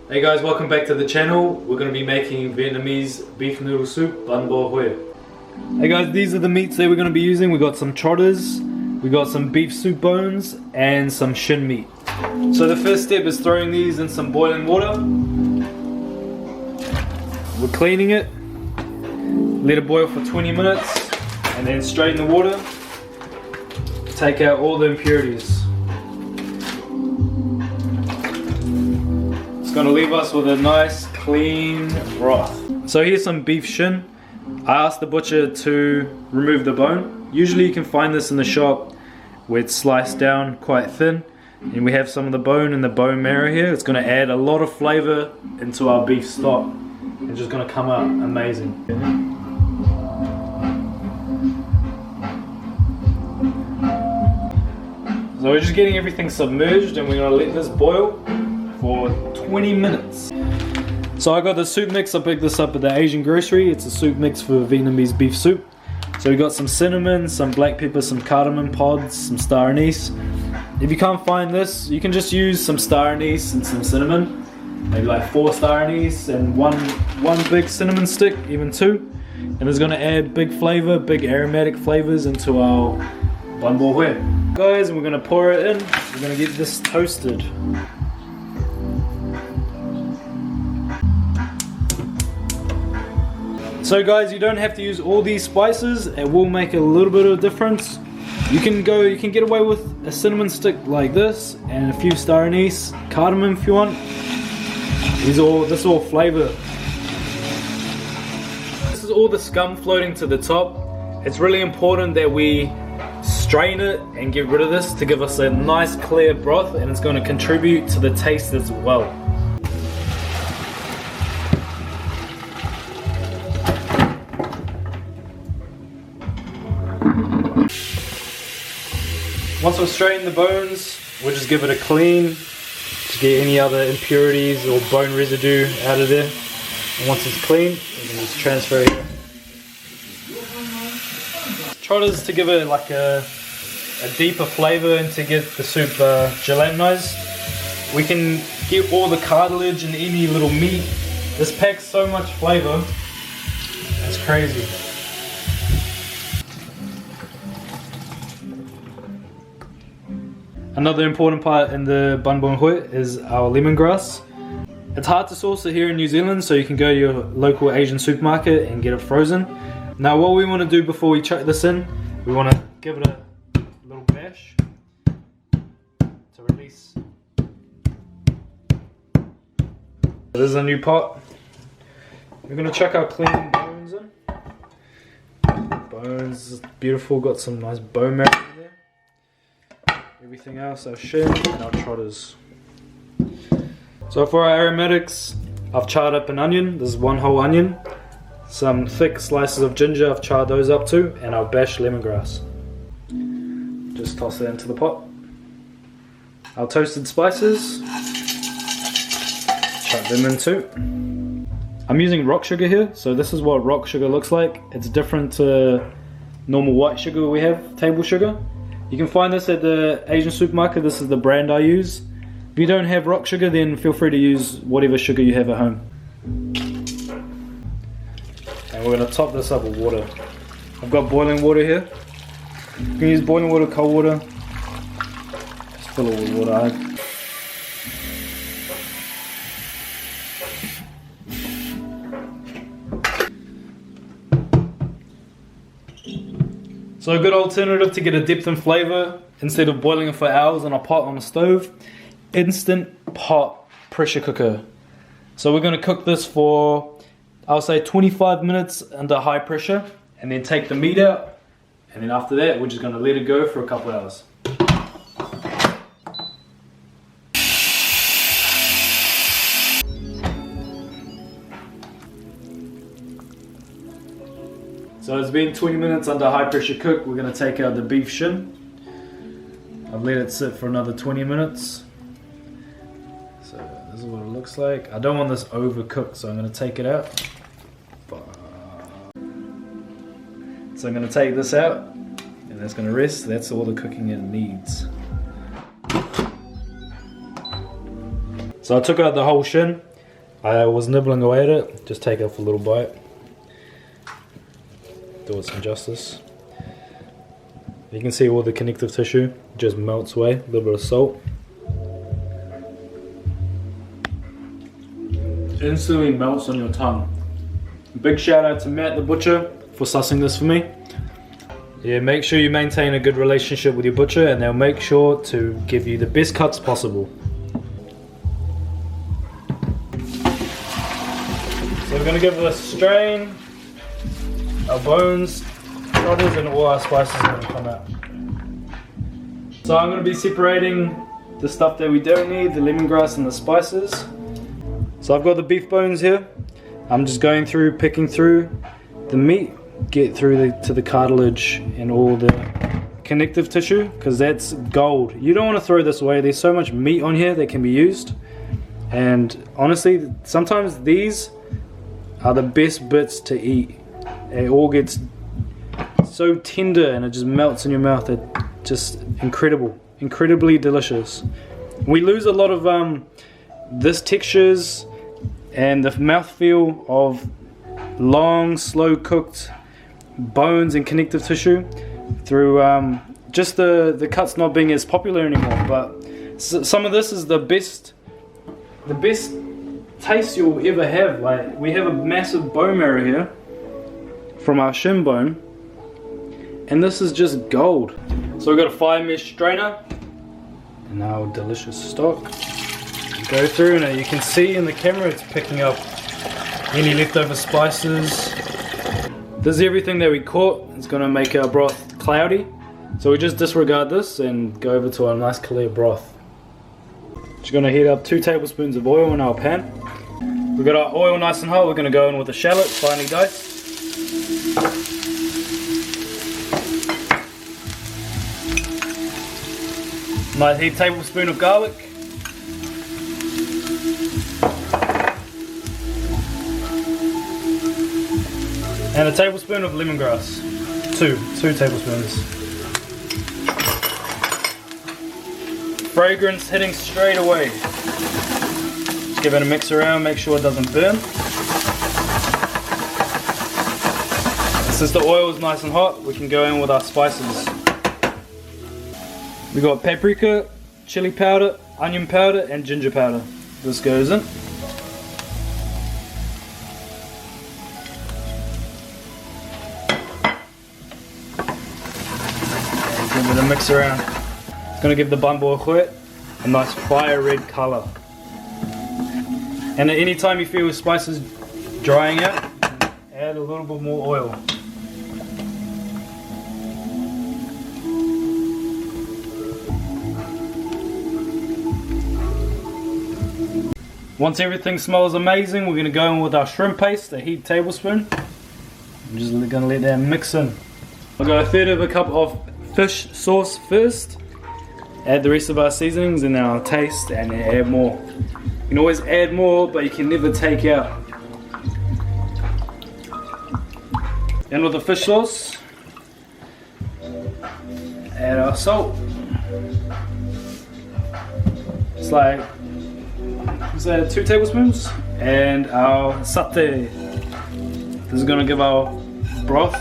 Hey guys, welcome back to the channel. We're going to be making Vietnamese beef noodle soup, bun bo hue. Hey guys, these are the meats that we're going to be using. We got some trotters, we got some beef soup bones, and some shin meat. So the first step is throwing these in some boiling water. We're cleaning it, let it boil for 20 minutes, and then straighten the water. Take out all the impurities. It's going to leave us with a nice clean broth. So here's some beef shin. I asked the butcher to remove the bone. Usually you can find this in the shop where it's sliced down quite thin. And we have some of the bone in the bone marrow here. It's going to add a lot of flavor into our beef stock. It's just going to come out amazing. So we're just getting everything submerged and we're going to let this boil for 20 minutes. So I got the soup mix. I picked this up at the Asian grocery. It's a soup mix for Vietnamese beef soup. So we got some cinnamon, some black pepper, some cardamom pods, some star anise. If you can't find this, you can just use some star anise and some cinnamon. Maybe like 4 star anise and one big cinnamon stick, even 2. And it's going to add big flavor, big aromatic flavors into our bun bo hue. Guys, and we're going to pour it in. We're going to get this toasted. So guys, you don't have to use all these spices. It will make a little bit of a difference. You can get away with a cinnamon stick like this and a few star anise, cardamom if you want. This is all flavor. This is all the scum floating to the top. It's really important that we strain it and get rid of this to give us a nice clear broth, and it's going to contribute to the taste as well. Once we've straightened the bones, we'll just give it a clean to get any other impurities or bone residue out of there. And once it's clean, we can just transfer it. Trotters to give it like a deeper flavor and to get the soup gelatinized. We can get all the cartilage and any little meat. This packs so much flavor, it's crazy. Another important part in the bun bo hue is our lemongrass. It's hard to source it here in New Zealand, so you can go to your local Asian supermarket and get it frozen. Now what we want to do before we chuck this in, we want to give it a little bash to release. This is a new pot. We're going to chuck our clean bones in. Bones, beautiful, got some nice bone marrow in there. Everything else, our shin and our trotters. So for our aromatics, I've charred up an onion. This is 1 whole onion. Some thick slices of ginger, I've charred those up too, and our bashed lemongrass. Just toss that into the pot. Our toasted spices, chuck them in too. I'm using rock sugar here, so this is what rock sugar looks like. It's different to normal white sugar we have, table sugar. You can find this at the Asian supermarket. This is the brand I use. If you don't have rock sugar, then feel free to use whatever sugar you have at home. And we're going to top this up with water. I've got boiling water here. You can use boiling water, cold water. Just fill it with water. So a good alternative to get a depth and flavor, instead of boiling it for hours in a pot on a stove, instant pot pressure cooker. So we're going to cook this for, I'll say 25 minutes under high pressure, and then take the meat out, and then after that we're just going to let it go for a couple hours. So it's been 20 minutes under high pressure cook. We're going to take out the beef shin. I've let it sit for another 20 minutes. So this is what it looks like. I don't want this overcooked, so I'm going to take it out. So I'm going to take this out, and that's going to rest. That's all the cooking it needs. So I took out the whole shin. I was nibbling away at it, just take off a little bite. Do it some justice. You can see all the connective tissue just melts away, a little bit of salt. Instantly melts on your tongue. Big shout out to Matt the butcher for sussing this for me. Yeah, make sure you maintain a good relationship with your butcher and they'll make sure to give you the best cuts possible. So we're going to give it a strain. Our bones, trotters, and all our spices are going to come out. So I'm going to be separating the stuff that we don't need, the lemongrass and the spices. So I've got the beef bones here. I'm just going through, picking through the meat, get through to the cartilage and all the connective tissue, because that's gold. You don't want to throw this away. There's so much meat on here that can be used. And honestly, sometimes these are the best bits to eat. It all gets so tender and it just melts in your mouth. It's just incredible, incredibly delicious. We lose a lot of this textures and the mouthfeel of long, slow cooked bones and connective tissue through just the cuts not being as popular anymore. But some of this is the best taste you'll ever have. Like, we have a massive bone marrow here from our shin bone, and this is just gold. So we've got a fire mesh strainer and our delicious stock. Go through and you can see in the camera it's picking up any leftover spices. This is everything that we caught. It's going to make our broth cloudy. So we just disregard this and go over to our nice clear broth. Just going to heat up 2 tablespoons of oil in our pan. We've got our oil nice and hot. We're going to go in with the shallot, finely diced. Nice heaped tablespoon of garlic. And a tablespoon of lemongrass. Two tablespoons. Fragrance hitting straight away. Just give it a mix around, make sure it doesn't burn. Since the oil is nice and hot, we can go in with our spices. We got paprika, chili powder, onion powder, and ginger powder. This goes in. Give it a mix around. It's going to give the bumbo a nice fire red colour. And at any time you feel the spices drying out, add a little bit more oil. Once everything smells amazing, we're going to go in with our shrimp paste, a heaped tablespoon. I'm just going to let that mix in. I'll go a third of a cup of fish sauce first, add the rest of our seasonings and then I'll taste and then add more. You can always add more, but you can never take out. And with the fish sauce, add our salt. It's like, let's add 2 tablespoons, and our sate. This is going to give our broth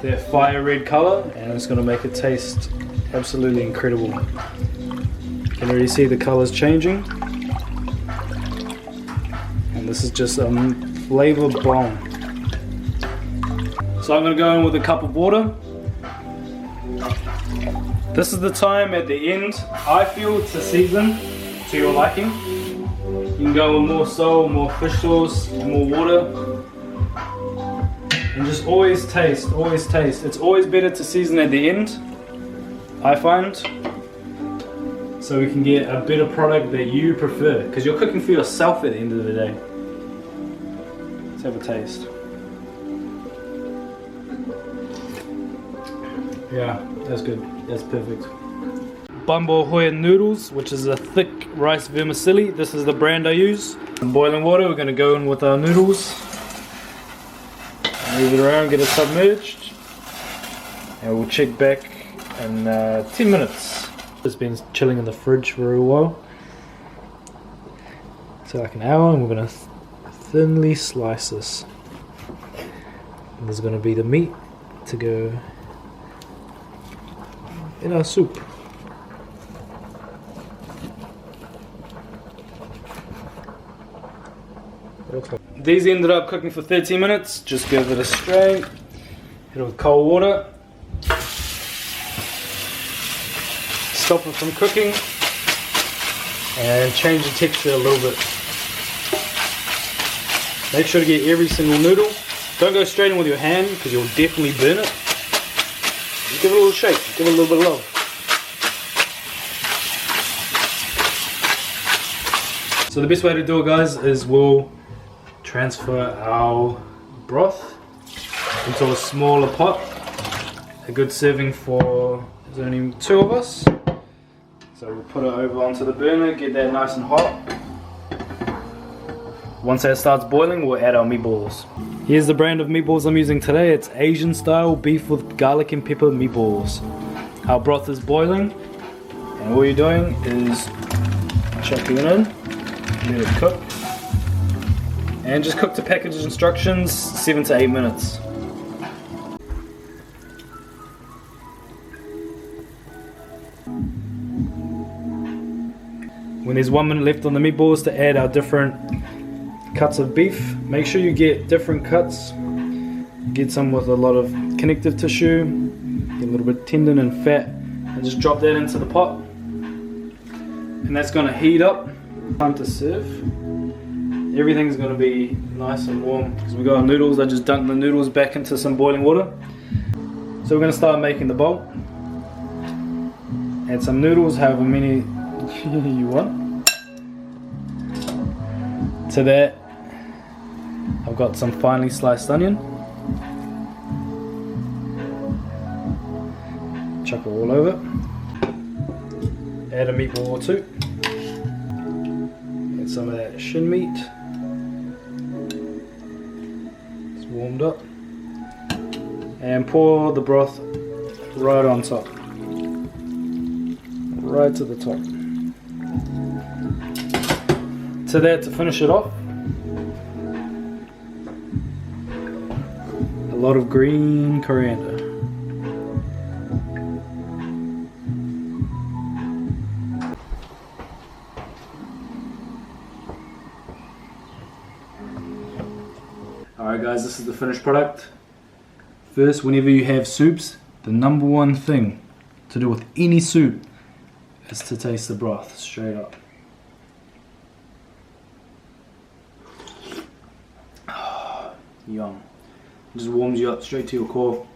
that fire red color, and it's going to make it taste absolutely incredible. You can already see the colors changing, and this is just a flavor bomb. So I'm going to go in with a cup of water. This is the time at the end, I feel, to season to your liking. You can go with more salt, more fish sauce, more water. And just always taste, always taste. It's always better to season at the end, I find, so we can get a better product that you prefer, because you're cooking for yourself at the end of the day. Let's have a taste. Yeah, that's good. That's perfect. Bumbo Hoya noodles, which is a thick rice vermicelli. This is the brand I use. In boiling water, we're going to go in with our noodles. Move it around, get it submerged, and we'll check back in 10 minutes. It's been chilling in the fridge for a while. So like an hour, and we're going to thinly slice this. And there's going to be the meat to go in our soup. These ended up cooking for 13 minutes. Just give it a strain. Hit it with cold water. Stop it from cooking. And change the texture a little bit. Make sure to get every single noodle. Don't go straight in with your hand because you'll definitely burn it. Just give it a little shake. Give it a little bit of love. So the best way to do it, guys, is we'll transfer our broth into a smaller pot. A good serving for, there's only 2 of us. So we'll put it over onto the burner, get that nice and hot. Once that starts boiling, we'll add our meatballs. Here's the brand of meatballs I'm using today. It's Asian style beef with garlic and pepper meatballs. Our broth is boiling, and all you're doing is chucking it in, let it cook. And just cook to package instructions, 7 to 8 minutes. When there's 1 minute left on the meatballs to add our different cuts of beef, make sure you get different cuts. Get some with a lot of connective tissue, get a little bit tendon and fat, and just drop that into the pot. And that's going to heat up. Time to serve. Everything's going to be nice and warm because we got our noodles. I just dunked the noodles back into some boiling water. So we're going to start making the bowl. Add some noodles, however many you want. To that, I've got some finely sliced onion. Chuck it all over. Add a meatball or 2. Add some of that shin meat. It's warmed up. And pour the broth right on top. Right to the top. To that, to finish it off, a lot of green coriander. Alright guys, this is the finished product. First, whenever you have soups, the number one thing to do with any soup is to taste the broth straight up. Yum. Just warms you up straight to your core.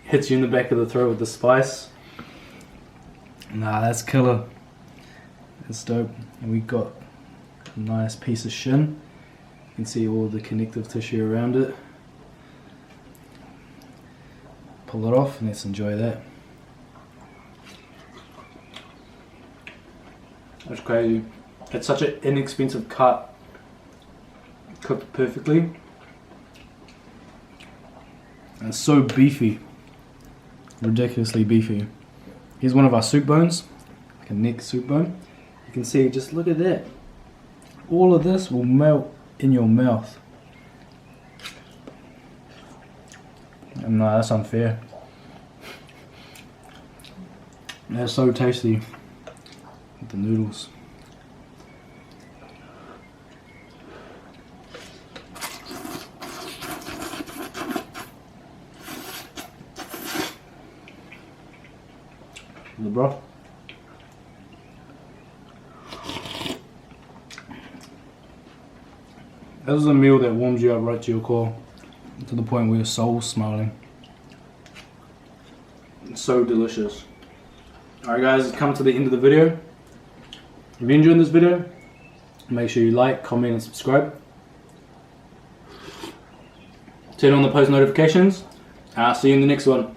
Hits you in the back of the throat with the spice. Nah, that's killer. That's dope. And we got a nice piece of shin. You can see all the connective tissue around it. Pull it off and let's enjoy that. That's crazy. It's such an inexpensive cut. Cooked perfectly. And it's so beefy. Ridiculously beefy. Here's one of our soup bones. Like a neck soup bone. You can see, just look at that. All of this will melt in your mouth. And no, that's unfair. They're so tasty with the noodles. The broth. This is a meal that warms you up right to your core, to the point where your soul's smiling. It's so delicious. Alright guys, come to the end of the video. If you enjoyed this video, make sure you like, comment and subscribe. Turn on the post notifications. I'll see you in the next one.